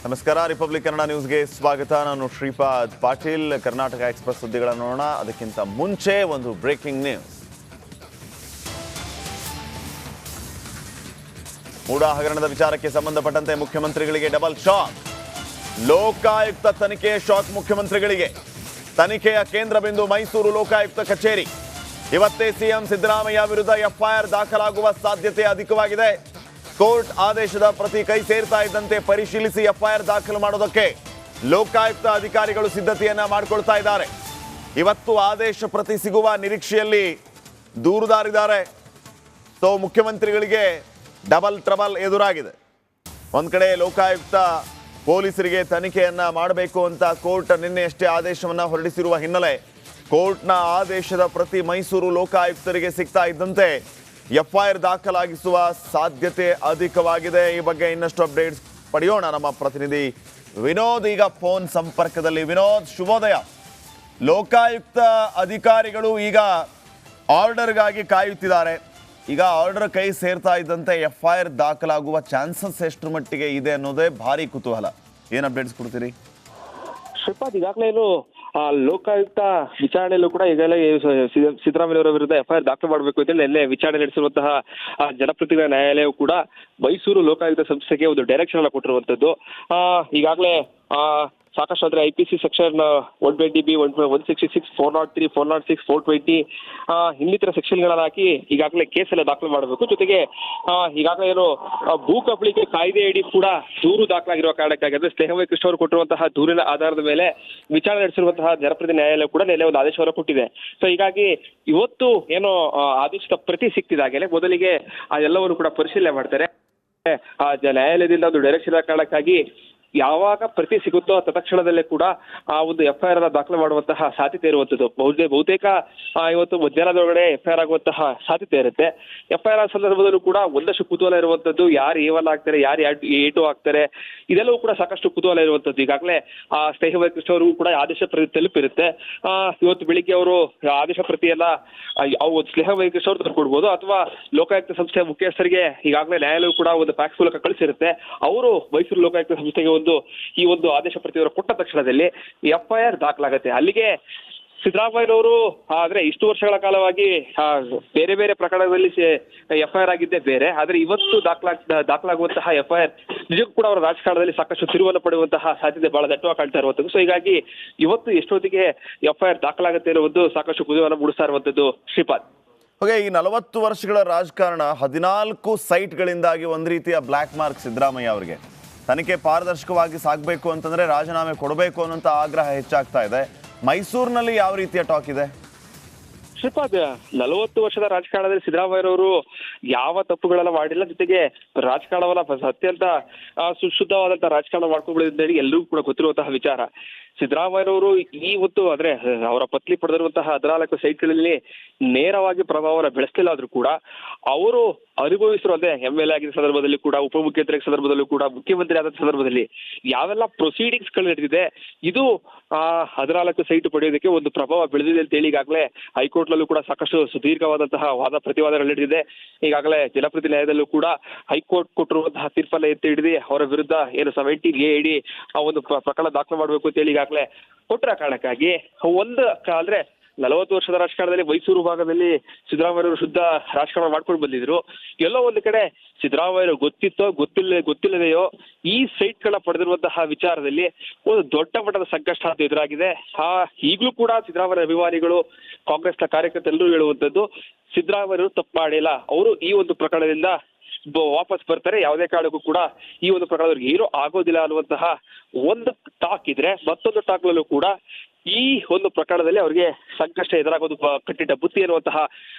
ನಮಸ್ಕಾರ. ರಿಪಬ್ಲಿಕ್ ಕನ್ನಡ ನ್ಯೂಸ್ಗೆ ಸ್ವಾಗತ. ನಾನು ಶ್ರೀಪಾದ್ ಪಾಟೀಲ್. ಕರ್ನಾಟಕ ಎಕ್ಸ್‌ಪ್ರೆಸ್ ಸುದ್ದಿಗಳನ್ನು ನೋಡೋಣ. ಅದಕ್ಕಿಂತ ಮುಂಚೆ ಒಂದು ಬ್ರೇಕಿಂಗ್ ನ್ಯೂಸ್. ಮೂಡಾ ಹಗರಣದ ವಿಚಾರಕ್ಕೆ ಸಂಬಂಧಪಟ್ಟಂತೆ ಮುಖ್ಯಮಂತ್ರಿಗಳಿಗೆ ಡಬಲ್ ಶಾಕ್. ಲೋಕಾಯುಕ್ತ ತನಿಖೆ ಶಾಕ್ ಮುಖ್ಯಮಂತ್ರಿಗಳಿಗೆ. ತನಿಖೆಯ ಕೇಂದ್ರ ಬಿಂದು ಮೈಸೂರು ಲೋಕಾಯುಕ್ತ ಕಚೇರಿ. ಇವತ್ತೇ ಸಿಎಂ ಸಿದ್ದರಾಮಯ್ಯ ವಿರುದ್ಧ ಎಫ್ಐಆರ್ ದಾಖಲಾಗುವ ಸಾಧ್ಯತೆ ಅಧಿಕವಾಗಿದೆ. ಕೋರ್ಟ್ ಆದೇಶದ ಪ್ರತಿ ಕೈ ಸೇರ್ತಾ ಇದ್ದಂತೆ ಪರಿಶೀಲಿಸಿ ಎಫ್ಐಆರ್ ದಾಖಲು ಮಾಡೋದಕ್ಕೆ ಲೋಕಾಯುಕ್ತ ಅಧಿಕಾರಿಗಳು ಸಿದ್ಧತೆಯನ್ನ ಮಾಡಿಕೊಳ್ತಾ ಇದ್ದಾರೆ. ಇವತ್ತು ಆದೇಶ ಪ್ರತಿ ಸಿಗುವ ನಿರೀಕ್ಷೆಯಲ್ಲಿ ದೂರುದಾರಿದ್ದಾರೆ. ಸೊ ಮುಖ್ಯಮಂತ್ರಿಗಳಿಗೆ ಡಬಲ್ ಟ್ರಬಲ್ ಎದುರಾಗಿದೆ. ಒಂದ್ ಕಡೆ ಲೋಕಾಯುಕ್ತ ಪೊಲೀಸರಿಗೆ ತನಿಖೆಯನ್ನ ಮಾಡಬೇಕು ಅಂತ ಕೋರ್ಟ್ ನಿನ್ನೆಯಷ್ಟೇ ಆದೇಶವನ್ನ ಹೊರಡಿಸಿರುವ ಹಿನ್ನೆಲೆ ಕೋರ್ಟ್ನ ಆದೇಶದ ಪ್ರತಿ ಮೈಸೂರು ಲೋಕಾಯುಕ್ತರಿಗೆ ಸಿಗ್ತಾ ಇದ್ದಂತೆ ಎಫ್ಐಆರ್ ದಾಖಲಾಗಿಸುವ ಸಾಧ್ಯತೆ ಅಧಿಕವಾಗಿದೆ. ಈ ಬಗ್ಗೆ ಇನ್ನಷ್ಟು ಅಪ್ಡೇಟ್ಸ್ ಪಡೆಯೋಣ. ನಮ್ಮ ಪ್ರತಿನಿಧಿ ವಿನೋದ್ ಈಗ ಫೋನ್ ಸಂಪರ್ಕದಲ್ಲಿ. ವಿನೋದ್, ಶುಭೋದಯ. ಲೋಕಾಯುಕ್ತ ಅಧಿಕಾರಿಗಳು ಈಗ ಆರ್ಡರ್ಗಾಗಿ ಕಾಯುತ್ತಿದ್ದಾರೆ. ಈಗ ಆರ್ಡರ್ ಕೈ ಸೇರ್ತಾ ಇದ್ದಂತೆ ಎಫ್ಐಆರ್ ದಾಖಲಾಗುವ ಚಾನ್ಸಸ್ ಎಷ್ಟರ ಮಟ್ಟಿಗೆ ಇದೆ ಅನ್ನೋದೇ ಭಾರಿ ಕುತೂಹಲ. ಏನು ಅಪ್ಡೇಟ್ಸ್ ಕೊಡ್ತೀರಿ? ಶ್ರೀಪಾದ್, ಈಗಾಗಲೇ ಲೋಕಾಯುಕ್ತ ವಿಚಾರಣೆಯಲ್ಲೂ ಕೂಡ ಈಗಾಗಲೇ ಸಿದ್ದರಾಮಯ್ಯ ಅವರ ವಿರುದ್ಧ ಎಫ್ಐಆರ್ ದಾಖಲು ಮಾಡಬೇಕು ಅಂತ ನಿನ್ನೆ ವಿಚಾರಣೆ ನಡೆಸಿರುವಂತಹ ಜನಪ್ರತಿನಿಧಿ ನ್ಯಾಯಾಲಯವು ಕೂಡ ಮೈಸೂರು ಲೋಕಾಯುಕ್ತ ಸಂಸ್ಥೆಗೆ ಒಂದು ಡೈರೆಕ್ಷನ್ ಅನ್ನು ಕೊಟ್ಟಿರುವಂತದ್ದು. ಈಗಾಗಲೇ ಸಾಕಷ್ಟು ಅಂದ್ರೆ IPC ಸೆಕ್ಷನ್ 120B, 166, 403, 406, 420 ಇನ್ನಿತರ ಸೆಕ್ಷನ್ಗಳನ್ನ ಹಾಕಿ ಈಗಾಗಲೇ ಕೇಸ್ ಎಲ್ಲ ದಾಖಲು ಮಾಡಬೇಕು. ಜೊತೆಗೆ ಈಗಾಗಲೇ ಭೂ ಕಬಳಿಕೆ ಕಾಯ್ದೆ ಅಡಿ ಕೂಡ ದೂರು ದಾಖಲಾಗಿರುವ ಕಾರಣಕ್ಕಾಗಿ ಅಂದ್ರೆ ಸ್ನೇಹಮಯ ಕೃಷ್ಣ ಅವರು ಕೊಟ್ಟಿರುವಂತಹ ದೂರಿನ ಆಧಾರದ ಮೇಲೆ ವಿಚಾರಣೆ ನಡೆಸಿರುವಂತಹ ಜನಪ್ರತಿನಿಧಿ ನ್ಯಾಯಾಲಯ ಕೂಡ ನಿನ್ನೆ ಒಂದು ಆದೇಶವನ್ನು ಕೊಟ್ಟಿದೆ. ಸೊ ಹೀಗಾಗಿ ಇವತ್ತು ಏನೋ ಆದೇಶದ ಪ್ರತಿ ಸಿಕ್ತಿದಾಗಲೇ ಮೊದಲಿಗೆ ಆ ಎಲ್ಲವನ್ನು ಕೂಡ ಪರಿಶೀಲನೆ ಮಾಡ್ತಾರೆ. ನ್ಯಾಯಾಲಯದಿಂದ ಒಂದು ಡೈರೆಕ್ಷನ್ ಕಾರಣಕ್ಕಾಗಿ ಯಾವಾಗ ಪ್ರತಿ ಸಿಗುತ್ತೋ ತತ್ಕ್ಷಣದಲ್ಲೇ ಕೂಡ ಆ ಒಂದು ಎಫ್ಐಆರ್ ಅನ್ನ ದಾಖಲು ಮಾಡುವಂತಹ ಸಾಧ್ಯತೆ ಇರುವಂತದ್ದು. ಬಹುತೇಕ ಇವತ್ತು ಮಧ್ಯಾಹ್ನದೊಳಗಡೆ ಎಫ್ಐಆರ್ ಆಗುವಂತಹ ಸಾಧ್ಯತೆ ಇರುತ್ತೆ. ಎಫ್ಐಆರ್ ಸಂದರ್ಭದಲ್ಲೂ ಕೂಡ ಒಂದಷ್ಟು ಕುತೂಹಲ ಇರುವಂತದ್ದು, ಯಾರು ಏವಲ್ ಆಗ್ತಾರೆ, ಯಾರು ಏಟು ಆಗ್ತಾರೆ, ಇದೆಲ್ಲವೂ ಕೂಡ ಸಾಕಷ್ಟು ಕುತೂಹಲ ಇರುವಂತದ್ದು. ಈಗಾಗಲೇ ಸ್ನೇಹಮಯ ಕೃಷ್ಣ ಅವರು ಕೂಡ ಆದೇಶ ಪ್ರತಿ ತಲುಪಿರುತ್ತೆ. ಇವತ್ತು ಬೆಳಿಗ್ಗೆ ಅವರು ಆದೇಶ ಪ್ರತಿಯನ್ನ ಸ್ನೇಹಮಯ ಕೃಷ್ಣ ಅವರು ತಂದುಕೊಡ್ಬೋದು, ಅಥವಾ ಲೋಕಾಯುಕ್ತ ಸಂಸ್ಥೆಯ ಮುಖ್ಯಸ್ಥರಿಗೆ ಈಗಾಗಲೇ ನ್ಯಾಯಾಲಯ ಕೂಡ ಒಂದು ಫ್ಯಾಕ್ಸ್ ಮೂಲಕ ಕಳಿಸಿರುತ್ತೆ. ಅವರು ಮೈಸೂರು ಲೋಕಾಯುಕ್ತ ಸಂಸ್ಥೆಗೆ ಈ ಒಂದು ಆದೇಶ ಪ್ರತಿಯನ್ನು ಕೊಟ್ಟ ತಕ್ಷಣದಲ್ಲಿ ಎಫ್ಐಆರ್ ದಾಖಲಾಗತ್ತೆ. ಅಲ್ಲಿಗೆ ಸಿದ್ದರಾಮಯ್ಯನವರು ಆದ್ರೆ ಇಷ್ಟು ವರ್ಷಗಳ ಕಾಲವಾಗಿ ಬೇರೆ ಬೇರೆ ಪ್ರಕರಣದಲ್ಲಿ ಎಫ್ಐಆರ್ ಆಗಿದ್ದೇ ಬೇರೆ, ಆದ್ರೆ ಇವತ್ತು ದಾಖಲಾಗುವಂತಹ ಎಫ್ಐಆರ್ ನಿಜಕ್ಕೂ ಕೂಡ ಅವರ ರಾಜಕಾರಣದಲ್ಲಿ ಸಾಕಷ್ಟು ತಿರುವನ್ನು ಪಡೆಯುವಂತಹ ಸಾಧ್ಯತೆ ಬಹಳ ದಟ್ಟವಾಗಿ ಕಾಣ್ತಾ ಇರುವಂತದ್ದು. ಸೊ ಹೀಗಾಗಿ ಇವತ್ತು ಎಷ್ಟೊತ್ತಿಗೆ ಎಫ್ಐಆರ್ ದಾಖಲಾಗುತ್ತೆ ಅನ್ನೋ ಸಾಕಷ್ಟು ಕುತೂಹಲ ಮೂಡಿಸ್ತಾ ಇರುವಂತದ್ದು. ಶ್ರೀಪಾದ್, ಓಕೆ, ಈ 40 ವರ್ಷಗಳ ರಾಜಕಾರಣ 14 ಸೈಟ್ಗಳಿಂದಾಗಿ ಒಂದು ರೀತಿಯ ಬ್ಲ್ಯಾಕ್ ಮಾರ್ಕ್ ಸಿದ್ದರಾಮಯ್ಯ ಅವರಿಗೆ. ತನಿಖೆ ಪಾರದರ್ಶಕವಾಗಿ ಸಾಗಬೇಕು ಅಂತಂದ್ರೆ ರಾಜೀನಾಮೆ ಕೊಡಬೇಕು ಅನ್ನೋಂಥ ಆಗ್ರಹ ಹೆಚ್ಚಾಗ್ತಾ ಇದೆ. ಮೈಸೂರಿನಲ್ಲಿ ಯಾವ ರೀತಿಯ ಟಾಕ್ ಇದೆ? ಶ್ರೀಪಾದ್, 40 ವರ್ಷದ ರಾಜಕಾರಣದಲ್ಲಿ ಸಿದ್ದರಾಮಯ್ಯರವರು ಯಾವ ತಪ್ಪುಗಳೆಲ್ಲ ಮಾಡಿಲ್ಲ. ಜೊತೆಗೆ ರಾಜಕಾರಣವನ್ನ ಅತ್ಯಂತ ಸುಶುದ್ಧವಾದಂತಹ ರಾಜಕಾರಣ ಮಾಡ್ಕೊಂಡ್ಬಿಡಿದ್ದೇಳಿ ಎಲ್ಲರಿಗೂ ಕೂಡ ಗೊತ್ತಿರುವಂತಹ ವಿಚಾರ. ಸಿದ್ದರಾಮಯ್ಯರವರು ಇವತ್ತು ಅಂದ್ರೆ ಅವರ ಪತ್ನಿ ಪಡೆದಿರುವಂತಹ 14 ಸೈಟ್ಗಳಲ್ಲಿ ನೇರವಾಗಿ ಪ್ರಭಾವವನ್ನು ಬೆಳೆಸ್ತಿಲ್ಲ ಆದ್ರೂ ಕೂಡ ಅವರು ಅನುಭವಿಸಿರುವ ಅಂದ್ರೆ MLA ಆಗಿದ್ದ ಸಂದರ್ಭದಲ್ಲಿ ಕೂಡ, ಉಪಮುಖ್ಯಮಂತ್ರಿ ಸಂದರ್ಭದಲ್ಲೂ ಕೂಡ, ಮುಖ್ಯಮಂತ್ರಿ ಆದ ಸಂದರ್ಭದಲ್ಲಿ ಯಾವೆಲ್ಲ ಪ್ರೊಸೀಡಿಂಗ್ಸ್ ಗಳು ನಡೆದಿದೆ, ಇದು 14 ಸೈಟ್ ಪಡೆಯೋದಕ್ಕೆ ಒಂದು ಪ್ರಭಾವ ಬೆಳೆದಿದೆ ಅಂತ ಹೇಳಿ ಈಗಾಗಲೇ ಹೈಕೋರ್ಟ್ ನಲ್ಲೂ ಕೂಡ ಸಾಕಷ್ಟು ಸುದೀರ್ಘವಾದಂತಹ ವಾದ ಪ್ರತಿವಾದಗಳು ನಡೆದಿದೆ. ಈಗಾಗಲೇ ಜನಪ್ರತಿನಿಧಿ ನ್ಯಾಯಾಲಯದಲ್ಲೂ ಕೂಡ ಹೈಕೋರ್ಟ್ ಕೊಟ್ಟಿರುವಂತಹ ತೀರ್ಪನ್ನ ಎತ್ತಿ ಹಿಡಿದು ಅವರ ವಿರುದ್ಧ ಏನು 17A ಅಡಿ ಆ ಒಂದು ಪ್ರಕರಣ ದಾಖಲು ಮಾಡಬೇಕು ಅಂತ ಹೇಳಿ ಈಗಾಗಲೇ ಕೊಟ್ಟರ ಕಾರಣಕ್ಕಾಗಿ ಅಂದ್ರೆ 40 ವರ್ಷದ ರಾಜಕಾರಣದಲ್ಲಿ ಮೈಸೂರು ಭಾಗದಲ್ಲಿ ಸಿದ್ದರಾಮಯ್ಯವರು ಶುದ್ಧ ರಾಜಕಾರಣ ಮಾಡ್ಕೊಂಡು ಬಂದಿದ್ರು. ಎಲ್ಲೋ ಒಂದು ಕಡೆ ಸಿದ್ದರಾಮಯ್ಯರು ಗೊತ್ತಿತ್ತೋ ಗೊತ್ತಿಲ್ಲದೆಯೋ ಈ ಸೈಟ್ಗಳನ್ನ ಪಡೆದಿರುವಂತಹ ವಿಚಾರದಲ್ಲಿ ಒಂದು ದೊಡ್ಡ ಮಟ್ಟದ ಸಂಕಷ್ಟ ಅಂತ ಎದುರಾಗಿದೆ. ಈಗಲೂ ಕೂಡ ಸಿದ್ದರಾಮಯ್ಯ ಅಭಿಮಾನಿಗಳು, ಕಾಂಗ್ರೆಸ್ನ ಕಾರ್ಯಕರ್ತರೆಲ್ಲರೂ ಹೇಳುವಂತದ್ದು, ಸಿದ್ದರಾಮಯ್ಯರು ತಪ್ಪು ಮಾಡಿಲ್ಲ, ಅವರು ಈ ಒಂದು ಪ್ರಕರಣದಿಂದ ವಾಪಸ್ ಬರ್ತಾರೆ, ಯಾವುದೇ ಕಾರಣಕ್ಕೂ ಕೂಡ ಈ ಒಂದು ಪ್ರಕರಣದವ್ರಿಗೆ ಏನೂ ಆಗೋದಿಲ್ಲ ಅನ್ನುವಂತಹ ಒಂದು ಟಾಕ್ ಇದ್ರೆ, ಮತ್ತೊಂದು ಟಾಕ್ನಲ್ಲೂ ಕೂಡ ಈ ಒಂದು ಪ್ರಕರಣದಲ್ಲಿ ಅವರಿಗೆ ಸಂಕಷ್ಟ ಎದುರಾಗೋದು ಕಟ್ಟಿಟ್ಟ ಬುತ್ತಿ ಅನ್ನುವಂತಹ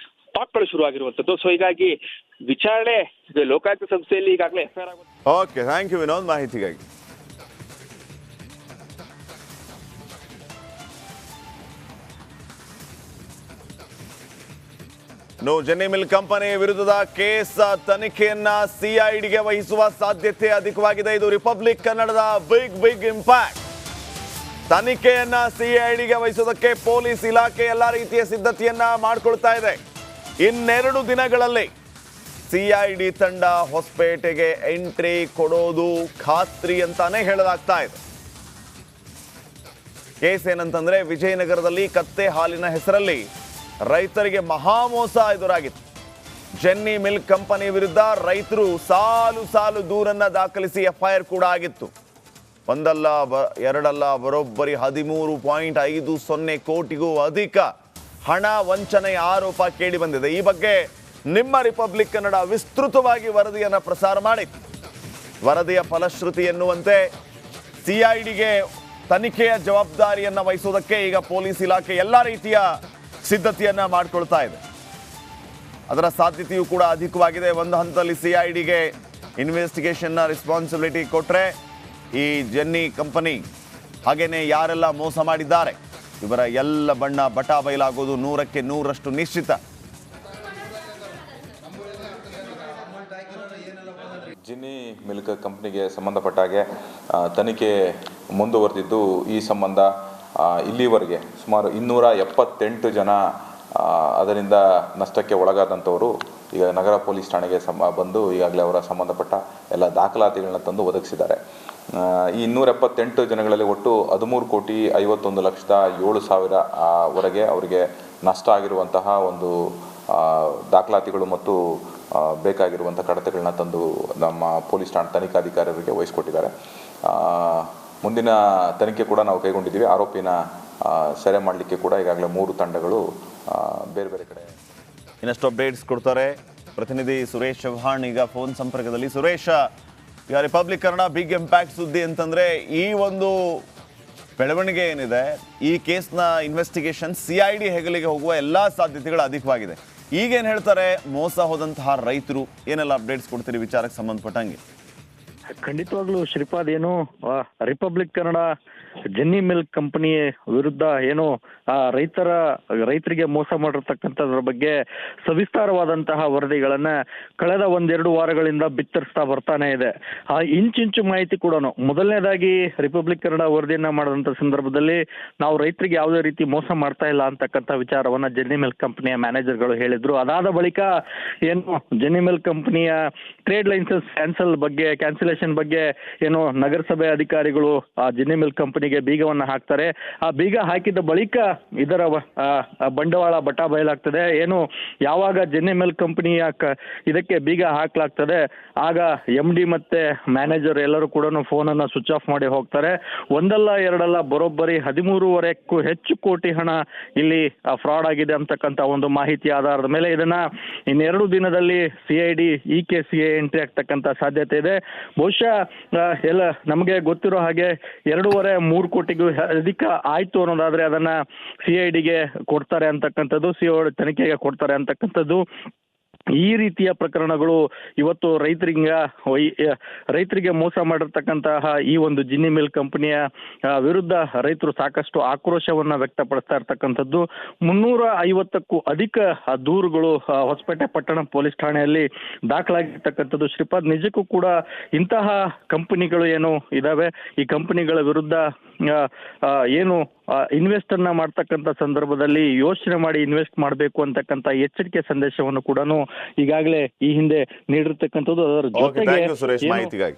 ಟಾಕ್ಗಳು ಶುರುವಾಗಿರುವಂತದ್ದು. ಸೊ ಹೀಗಾಗಿ ವಿಚಾರಣೆ ಲೋಕಾಯುಕ್ತ ಸಂಸ್ಥೆಯಲ್ಲಿ ಈಗಾಗಲೇ ಎಫ್ಐಆರ್ ಆಗುತ್ತೆ. ಓಕೆ, ಥ್ಯಾಂಕ್ ಯು ವಿನೋದ್ ಮಾಹಿತಿಗಾಗಿ. ಜೆನ್ನಿ ಮಿಲ್ ಕಂಪನಿ ವಿರುದ್ಧದ ಕೇಸ್ ತನಿಖೆಯನ್ನ CIDಗೆ ವಹಿಸುವ ಸಾಧ್ಯತೆ ಅಧಿಕವಾಗಿದೆ. ಇದು ರಿಪಬ್ಲಿಕ್ ಕನ್ನಡದ ಬಿಗ್ ಇಂಪ್ಯಾಕ್ಟ್. ತನಿಖೆಯನ್ನ CIDಗೆ ವಹಿಸೋದಕ್ಕೆ ಪೊಲೀಸ್ ಇಲಾಖೆ ಎಲ್ಲ ರೀತಿಯ ಸಿದ್ಧತೆಯನ್ನ ಮಾಡಿಕೊಳ್ತಾ ಇದೆ. ಇನ್ನೆರಡು ದಿನಗಳಲ್ಲಿ CID ತಂಡ ಹೊಸಪೇಟೆಗೆ ಎಂಟ್ರಿ ಕೊಡೋದು ಖಾತ್ರಿ ಅಂತಾನೆ ಹೇಳಲಾಗ್ತಾ ಇದೆ. ಕೇಸ್ ಏನಂತಂದ್ರೆ ವಿಜಯನಗರದಲ್ಲಿ ಕತ್ತೆ ಹಾಲಿನ ಹೆಸರಲ್ಲಿ ರೈತರಿಗೆ ಮಹಾಮೋಸ ಎದುರಾಗಿತ್ತು. ಜೆನ್ನಿ ಮಿಲ್ಕ್ ಕಂಪನಿ ವಿರುದ್ಧ ರೈತರು ಸಾಲು ದೂರನ್ನ ದಾಖಲಿಸಿ FIR ಕೂಡ ಆಗಿತ್ತು. ಒಂದಲ್ಲ ಎರಡಲ್ಲ, ಬರೋಬ್ಬರಿ 13.50 ಕೋಟಿಗೂ ಅಧಿಕ ಹಣ ವಂಚನೆಯ ಆರೋಪ ಕೇಳಿ ಬಂದಿದೆ. ಈ ಬಗ್ಗೆ ನಿಮ್ಮ ರಿಪಬ್ಲಿಕ್ ಕನ್ನಡ ವಿಸ್ತೃತವಾಗಿ ವರದಿಯನ್ನು ಪ್ರಸಾರ ಮಾಡಿತ್ತು. ವರದಿಯ ಫಲಶ್ರುತಿ ಎನ್ನುವಂತೆ CIDಗೆ ತನಿಖೆಯ ಜವಾಬ್ದಾರಿಯನ್ನು ವಹಿಸುವುದಕ್ಕೆ ಈಗ ಪೊಲೀಸ್ ಇಲಾಖೆ ಎಲ್ಲ ರೀತಿಯ ಸಿದ್ಧತೆಯನ್ನ ಮಾಡಿಕೊಳ್ತಾ ಇದೆ. ಅದರ ಸಾಧ್ಯತೆಯೂ ಕೂಡ ಅಧಿಕವಾಗಿದೆ. ಒಂದು ಹಂತದಲ್ಲಿ CIDಗೆ ಇನ್ವೆಸ್ಟಿಗೇಷನ್ನ ರೆಸ್ಪಾನ್ಸಿಬಿಲಿಟಿ ಕೊಟ್ಟರೆ ಈ ಜೆನ್ನಿ ಕಂಪನಿ ಹಾಗೇನೆ ಯಾರೆಲ್ಲ ಮೋಸ ಮಾಡಿದ್ದಾರೆ ಇವರ ಎಲ್ಲ ಬಣ್ಣ ಬಟಾ ಬಯಲಾಗೋದು 100ಕ್ಕೆ 100ರಷ್ಟು ನಿಶ್ಚಿತ. ಜಿನ್ನಿ ಮಿಲ್ಕ್ ಕಂಪ್ನಿಗೆ ಸಂಬಂಧಪಟ್ಟ ಹಾಗೆ ತನಿಖೆ ಮುಂದುವರೆದಿದ್ದು, ಈ ಸಂಬಂಧ ಇಲ್ಲಿವರೆಗೆ ಸುಮಾರು 278 ಜನ ಅದರಿಂದ ನಷ್ಟಕ್ಕೆ ಒಳಗಾದಂಥವರು ಈಗ ನಗರ ಪೊಲೀಸ್ ಠಾಣೆಗೆ ಬಂದು ಈಗಾಗಲೇ ಅವರ ಸಂಬಂಧಪಟ್ಟ ಎಲ್ಲ ದಾಖಲಾತಿಗಳನ್ನ ತಂದು ಒದಗಿಸಿದ್ದಾರೆ. ಈ 278 ಜನಗಳಲ್ಲಿ ಒಟ್ಟು 13,51,07,000 ವರೆಗೆ ಅವರಿಗೆ ನಷ್ಟ ಆಗಿರುವಂತಹ ಒಂದು ದಾಖಲಾತಿಗಳು ಮತ್ತು ಬೇಕಾಗಿರುವಂಥ ಕಡತಗಳನ್ನ ತಂದು ನಮ್ಮ ಪೊಲೀಸ್ ಠಾಣೆ ತನಿಖಾಧಿಕಾರಿಗಳಿಗೆ ವಹಿಸಿಕೊಟ್ಟಿದ್ದಾರೆ. ಮುಂದಿನ ತನಿಖೆ ಕೂಡ ನಾವು ಕೈಗೊಂಡಿದ್ದೀವಿ. ಆರೋಪಿನ ಸೆರೆ ಮಾಡಲಿಕ್ಕೆ ಕೂಡ ಈಗಾಗಲೇ 3 ತಂಡಗಳು ಬೇರೆ ಬೇರೆ ಕಡೆ. ಇನ್ನಷ್ಟು ಅಪ್ಡೇಟ್ಸ್ ಕೊಡ್ತಾರೆ ಪ್ರತಿನಿಧಿ ಸುರೇಶ್ ಚೌಹಾಣ್ ಈಗ ಫೋನ್ ಸಂಪರ್ಕದಲ್ಲಿ. ಸುರೇಶ್, ಈಗ ರಿಪಬ್ಲಿಕ್ ಕನ್ನಡ ಬಿಗ್ ಇಂಪ್ಯಾಕ್ಟ್ ಸುದ್ದಿ ಅಂತಂದ್ರೆ ಈ ಒಂದು ಬೆಳವಣಿಗೆ ಏನಿದೆ, ಈ ಕೇಸ್ನ ಇನ್ವೆಸ್ಟಿಗೇಷನ್ CID ಹೆಗಲಿಗೆ ಹೋಗುವ ಎಲ್ಲ ಸಾಧ್ಯತೆಗಳು ಅಧಿಕವಾಗಿದೆ. ಈಗೇನು ಹೇಳ್ತಾರೆ ಮೋಸ ಹೋದಂತಹ ರೈತರು, ಏನೆಲ್ಲ ಅಪ್ಡೇಟ್ಸ್ ಕೊಡ್ತೀರಿ ವಿಚಾರಕ್ಕೆ ಸಂಬಂಧಪಟ್ಟಂಗೆ? ಖಂಡಿತವಾಗ್ಲೂ ಶ್ರೀಪಾದ್, ಏನು republic Kannada Jenny milk company ವಿರುದ್ಧ ಏನು ರೈತರಿಗೆ ಮೋಸ ಮಾಡಿರ್ತಕ್ಕಂಥದ್ರ ಬಗ್ಗೆ ಸವಿಸ್ತಾರವಾದಂತಹ ವರದಿಗಳನ್ನ ಕಳೆದ 1-2 ವಾರಗಳಿಂದ ಬಿತ್ತರಿಸ್ತಾ ಬರ್ತಾನೆ ಇದೆ. ಆ ಇಂಚಿಂಚು ಮಾಹಿತಿ ಕೂಡ ಮೊದಲನೇದಾಗಿ ರಿಪಬ್ಲಿಕ್ ಕನ್ನಡ ವರದಿಯನ್ನ ಮಾಡಿದಂಥ ಸಂದರ್ಭದಲ್ಲಿ ನಾವು ರೈತರಿಗೆ ಯಾವುದೇ ರೀತಿ ಮೋಸ ಮಾಡ್ತಾ ಇಲ್ಲ ಅಂತಕ್ಕಂಥ ವಿಚಾರವನ್ನ ಜೆನ್ನಿ ಮಿಲ್ಕ್ ಕಂಪನಿಯ ಮ್ಯಾನೇಜರ್ಗಳು ಹೇಳಿದ್ರು. ಅದಾದ ಬಳಿಕ ಏನು ಜೆನ್ನಿ ಮಿಲ್ಕ್ ಕಂಪನಿಯ ಟ್ರೇಡ್ ಲೈಸೆನ್ಸ್ ಕ್ಯಾನ್ಸಲೇಷನ್ ಬಗ್ಗೆ ಏನು ನಗರಸಭೆ ಅಧಿಕಾರಿಗಳು ಆ ಜೆನ್ನಿ ಮಿಲ್ಕ್ ಕಂಪನಿಗೆ ಬೀಗವನ್ನ ಹಾಕ್ತಾರೆ. ಆ ಬೀಗ ಹಾಕಿದ ಬಳಿಕ ಇದರ ಬಂಡವಾಳ ಬಟಾ ಬಯಲಾಗ್ತದೆ. ಏನು ಯಾವಾಗ ಜೆನ್ನಿ ಮಿಲ್ಕ್ ಕಂಪನಿಯ ಇದಕ್ಕೆ ಬೀಗ ಹಾಕ್ಲಾಗ್ತದೆ ಆಗ MD ಮತ್ತೆ ಮ್ಯಾನೇಜರ್ ಎಲ್ಲರೂ ಕೂಡ ಫೋನ್ ಅನ್ನ ಸ್ವಿಚ್ ಆಫ್ ಮಾಡಿ ಹೋಗ್ತಾರೆ. ಒಂದಲ್ಲ ಎರಡಲ್ಲ ಬರೋಬ್ಬರಿ 13.5 ಹೆಚ್ಚು ಕೋಟಿ ಹಣ ಇಲ್ಲಿ ಫ್ರಾಡ್ ಆಗಿದೆ ಅಂತಕ್ಕಂಥ ಒಂದು ಮಾಹಿತಿ ಆಧಾರದ ಮೇಲೆ ಇದನ್ನ ಇನ್ನೆರಡು ದಿನದಲ್ಲಿ CID ಈ ಕೇಸಿಗೆ ಎಂಟ್ರಿ ಆಗ್ತಕ್ಕಂಥ ಸಾಧ್ಯತೆ ಇದೆ. ಬಹುಶಃ ಎಲ್ಲ ನಮಗೆ ಗೊತ್ತಿರೋ ಹಾಗೆ 2.5-3 ಕೋಟಿಗೂ ಅಧಿಕ ಆಯ್ತು ಅನ್ನೋದಾದ್ರೆ ಅದನ್ನ CIDಗೆ ಕೊಡ್ತಾರೆ ಅಂತಕ್ಕಂಥದ್ದು, CID ತನಿಖೆಗೆ ಕೊಡ್ತಾರೆ ಅಂತಕ್ಕಂಥದ್ದು. ಈ ರೀತಿಯ ಪ್ರಕರಣಗಳು ಇವತ್ತು ರೈತರಿಗೆ ಮೋಸ ಮಾಡಿರ್ತಕ್ಕಂತಹ ಈ ಒಂದು ಜಿನ್ನಿ ಮಿಲ್ಕ್ ಕಂಪನಿಯ ವಿರುದ್ಧ ರೈತರು ಸಾಕಷ್ಟು ಆಕ್ರೋಶವನ್ನ ವ್ಯಕ್ತಪಡಿಸ್ತಾ ಇರ್ತಕ್ಕಂಥದ್ದು. 350ಕ್ಕೂ ಅಧಿಕ ದೂರುಗಳು ಹೊಸಪೇಟೆ ಪಟ್ಟಣ ಪೊಲೀಸ್ ಠಾಣೆಯಲ್ಲಿ ದಾಖಲಾಗಿರ್ತಕ್ಕಂಥದ್ದು. ಶ್ರೀಪಾದ್, ನಿಜಕ್ಕೂ ಕೂಡ ಇಂತಹ ಕಂಪನಿಗಳು ಏನು ಇದಾವೆ, ಈ ಕಂಪನಿಗಳ ವಿರುದ್ಧ ಏನು ಇನ್ವೆಸ್ಟ್ ಅನ್ನ ಮಾಡ್ತಕ್ಕಂಥ ಸಂದರ್ಭದಲ್ಲಿ ಯೋಚನೆ ಮಾಡಿ ಇನ್ವೆಸ್ಟ್ ಮಾಡಬೇಕು ಅಂತಕ್ಕಂಥ ಎಚ್ಚರಿಕೆ ಸಂದೇಶವನ್ನು ಕೂಡ ಈಗಾಗಲೇ ಈ ಹಿಂದೆ ನೀಡಿರ್ತಕ್ಕಂಥದ್ದು. ಅದರ ಜೊತೆಗೆ ಸುರೇಶ್ ಮಾಹಿತಿಗಾಗಿ